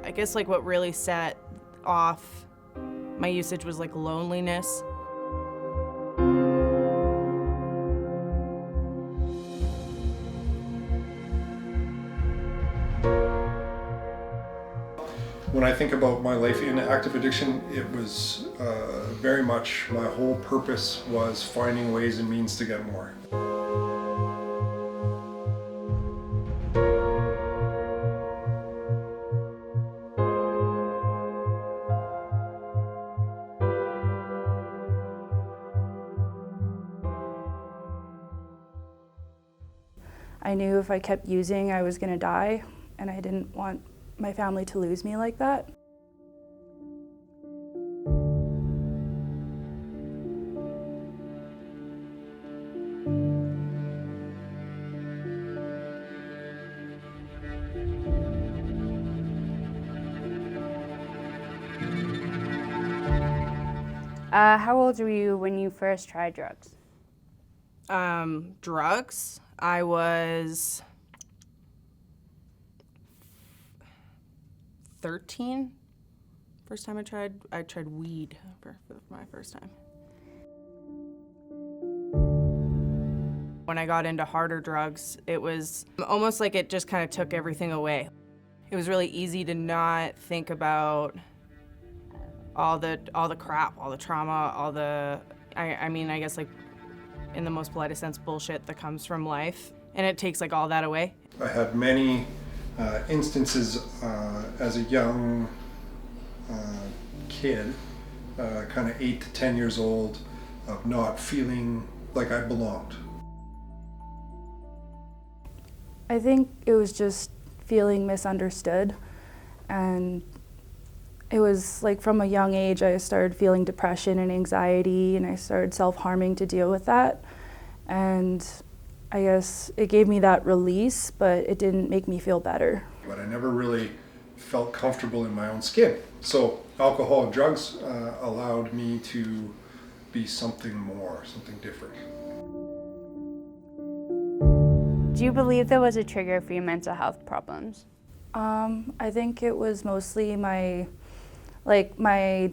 I guess like what really set off my usage was like loneliness. When I think about my life in active addiction, it was very much my whole purpose was finding ways and means to get more. I knew if I kept using, I was going to die, and I didn't want my family to lose me like that. How old were you when you first tried drugs? Drugs, I was 13. First time I tried weed for my first time. When I got into harder drugs, it was almost like it just kind of took everything away. It was really easy to not think about all the crap, all the trauma, all the, I mean, I guess like in the most politest sense, bullshit that comes from life. And it takes like all that away. I had many instances as a young kid, kind of 8 to 10 years old, of not feeling like I belonged. I think it was just feeling misunderstood, and it was like from a young age I started feeling depression and anxiety, and I started self-harming to deal with that. And I guess it gave me that release, but it didn't make me feel better. But I never really felt comfortable in my own skin. So alcohol and drugs allowed me to be something more, something different. Do you believe there was a trigger for your mental health problems? I think it was mostly my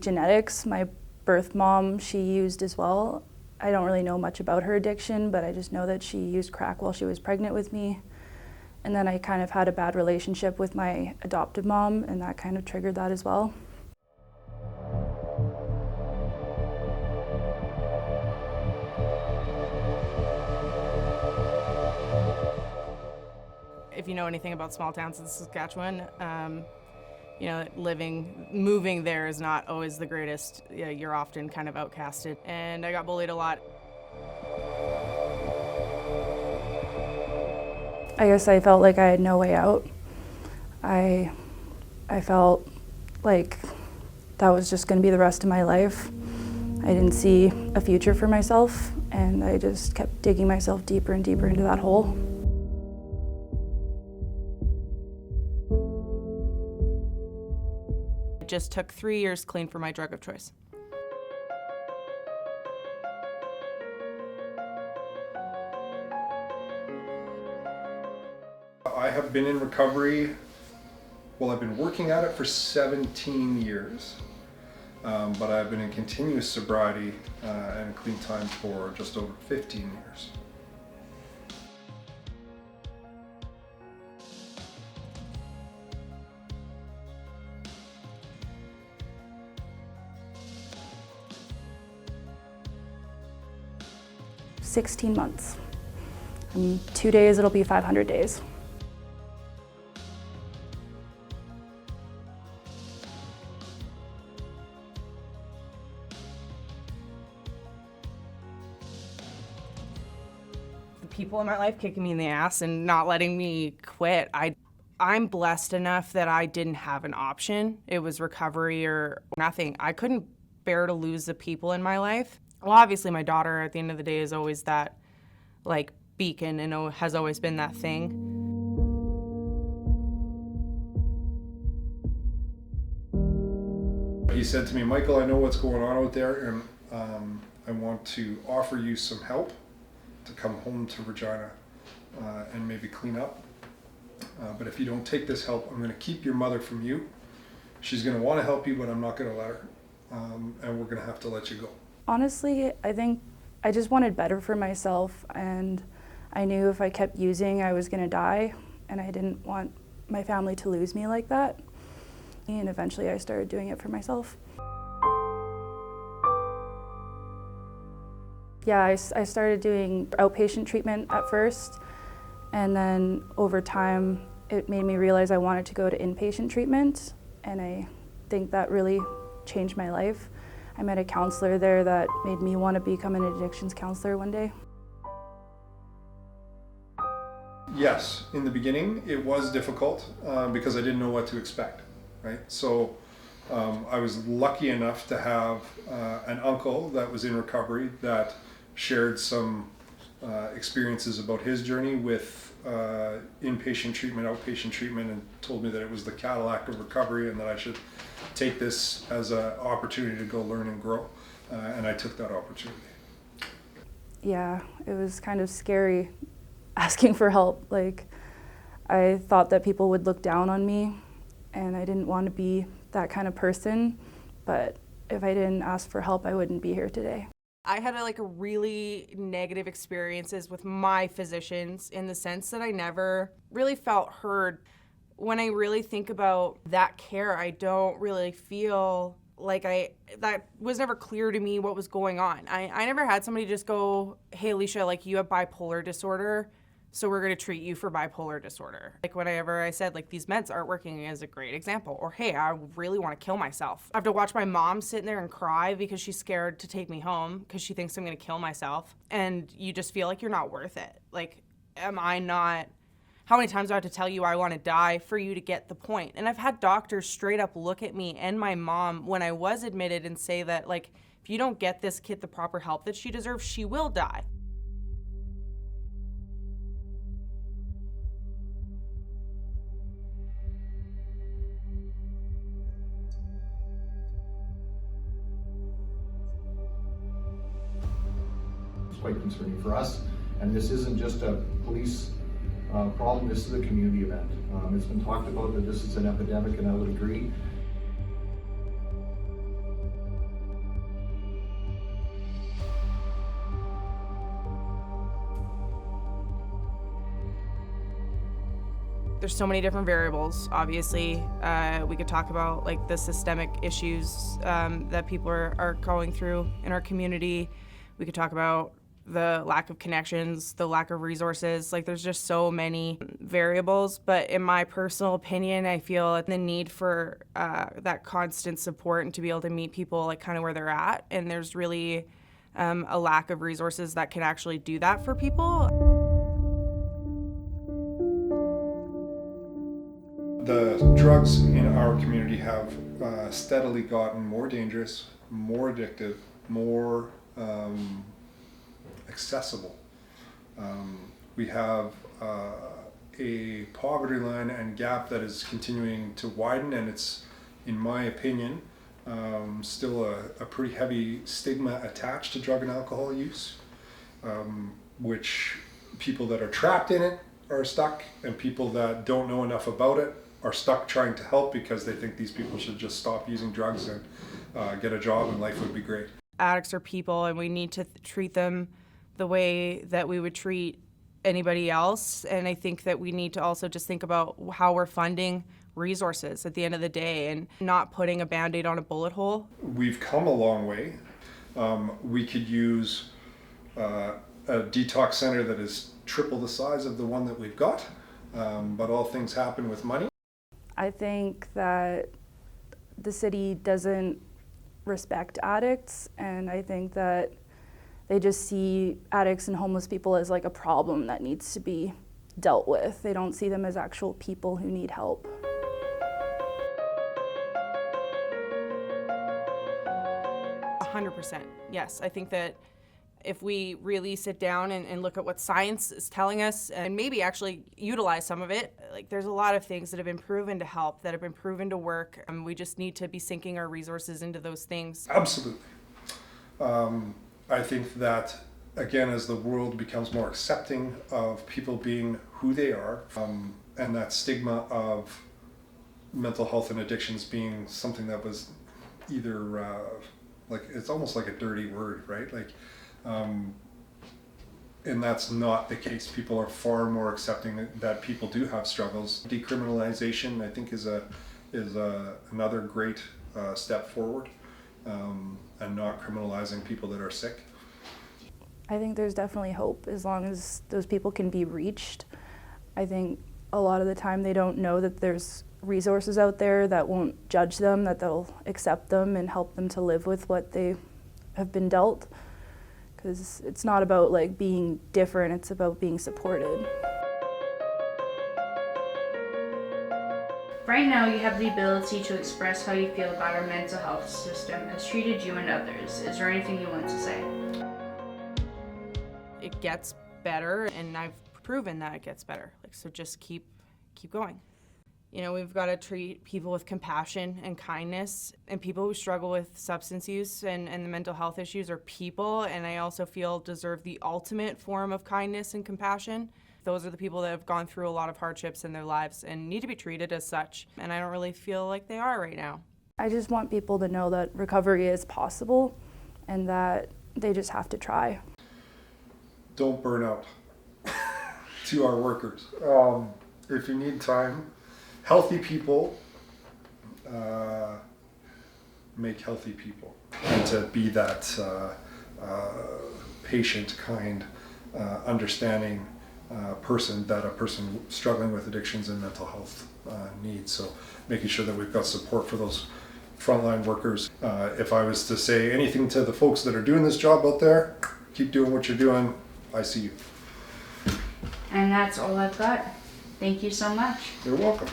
genetics. My birth mom, she used as well. I don't really know much about her addiction, but I just know that she used crack while she was pregnant with me. And then I kind of had a bad relationship with my adoptive mom, and that kind of triggered that as well. If you know anything about small towns in Saskatchewan, you know, moving there is not always the greatest. You're often kind of outcasted, and I got bullied a lot. I guess I felt like I had no way out. I felt like that was just going to be the rest of my life. I didn't see a future for myself, and I just kept digging myself deeper and deeper into that hole. It just took 3 years clean for my drug of choice. I have been in recovery, well, I've been working at it for 17 years, but I've been in continuous sobriety and clean time for just over 15 years. "16 months. In 2 days, it'll be 500 days. The people in my life kicking me in the ass and not letting me quit. I'm blessed enough that I didn't have an option. It was recovery or nothing. I couldn't bear to lose the people in my life. Well, obviously my daughter at the end of the day is always that like beacon and has always been that thing. He said to me, "Michael, I know what's going on out there, and I want to offer you some help to come home to Regina and maybe clean up. But if you don't take this help, I'm going to keep your mother from you, she's going to want to help you, but I'm not going to let her. And we're going to have to let you go. Honestly, I think I just wanted better for myself, and I knew if I kept using, I was going to die, and I didn't want my family to lose me like that. And eventually I started doing it for myself. Yeah, I started doing outpatient treatment at first, and then over time it made me realize I wanted to go to inpatient treatment, and I think that really changed my life. I met a counselor there that made me want to become an addictions counselor one day. Yes, in the beginning it was difficult because I didn't know what to expect, right? So I was lucky enough to have an uncle that was in recovery that shared some experiences about his journey with inpatient treatment, outpatient treatment, and told me that it was the Cadillac of recovery and that I should take this as an opportunity to go learn and grow. And I took that opportunity. Yeah, it was kind of scary asking for help. Like, I thought that people would look down on me, and I didn't want to be that kind of person, but if I didn't ask for help, I wouldn't be here today. I had a really negative experiences with my physicians in the sense that I never really felt heard. When I really think about that care, I don't really feel like that was never clear to me what was going on. I never had somebody just go, hey, Alicia, like, you have bipolar disorder, so we're gonna treat you for bipolar disorder. Like, whenever I said, like, these meds aren't working is a great example, or hey, I really wanna kill myself. I have to watch my mom sitting there and cry because she's scared to take me home because she thinks I'm gonna kill myself. And you just feel like you're not worth it. Like, am I not, how many times do I have to tell you I wanna die for you to get the point? And I've had doctors straight up look at me and my mom when I was admitted and say that, like, if you don't get this kid the proper help that she deserves, she will die. It's quite concerning for us, and this isn't just a police problem, this is a community event. It's been talked about that this is an epidemic, and I would agree. There's so many different variables. Obviously, we could talk about like the systemic issues that people are going through in our community. We could talk about the lack of connections, the lack of resources. Like, there's just so many variables. But in my personal opinion, I feel the need for that constant support and to be able to meet people like kind of where they're at. And there's really a lack of resources that can actually do that for people. The drugs in our community have steadily gotten more dangerous, more addictive, more accessible. We have a poverty line and gap that is continuing to widen, and it's, in my opinion, still a pretty heavy stigma attached to drug and alcohol use, which people that are trapped in it are stuck, and people that don't know enough about it are stuck trying to help because they think these people should just stop using drugs and get a job and life would be great. Addicts are people, and we need to treat them the way that we would treat anybody else. And I think that we need to also just think about how we're funding resources at the end of the day and not putting a Band-Aid on a bullet hole. We've come a long way. We could use a detox center that is triple the size of the one that we've got, but all things happen with money. I think that the city doesn't respect addicts, and I think that they just see addicts and homeless people as like a problem that needs to be dealt with. They don't see them as actual people who need help. A 100%, yes. I think that if we really sit down and look at what science is telling us and maybe actually utilize some of it, like, there's a lot of things that have been proven to help, that have been proven to work, and we just need to be sinking our resources into those things. Absolutely. I think that, again, as the world becomes more accepting of people being who they are, and that stigma of mental health and addictions being something that was either like, it's almost like a dirty word, right? Like, and that's not the case. People are far more accepting that people do have struggles. Decriminalization, I think, is another great step forward, and not criminalizing people that are sick. I think there's definitely hope as long as those people can be reached. I think a lot of the time they don't know that there's resources out there that won't judge them, that they'll accept them and help them to live with what they have been dealt. Because it's not about like being different, it's about being supported. Right now, you have the ability to express how you feel about our mental health system has treated you and others. Is there anything you want to say? It gets better, and I've proven that it gets better. Like, so just keep going. You know, we've got to treat people with compassion and kindness, and people who struggle with substance use and the mental health issues are people, and I also feel deserve the ultimate form of kindness and compassion. Those are the people that have gone through a lot of hardships in their lives and need to be treated as such, and I don't really feel like they are right now. I just want people to know that recovery is possible and that they just have to try. Don't burn out to our workers. If you need time, healthy people make healthy people. And to be that patient, kind, understanding person that a person struggling with addictions and mental health needs. So making sure that we've got support for those frontline workers. If I was to say anything to the folks that are doing this job out there, keep doing what you're doing. I see you. And that's all I've got. Thank you so much. You're welcome.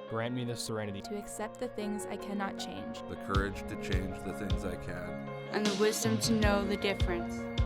Grant me the serenity to accept the things I cannot change, the courage to change the things I can, And the wisdom to know the difference.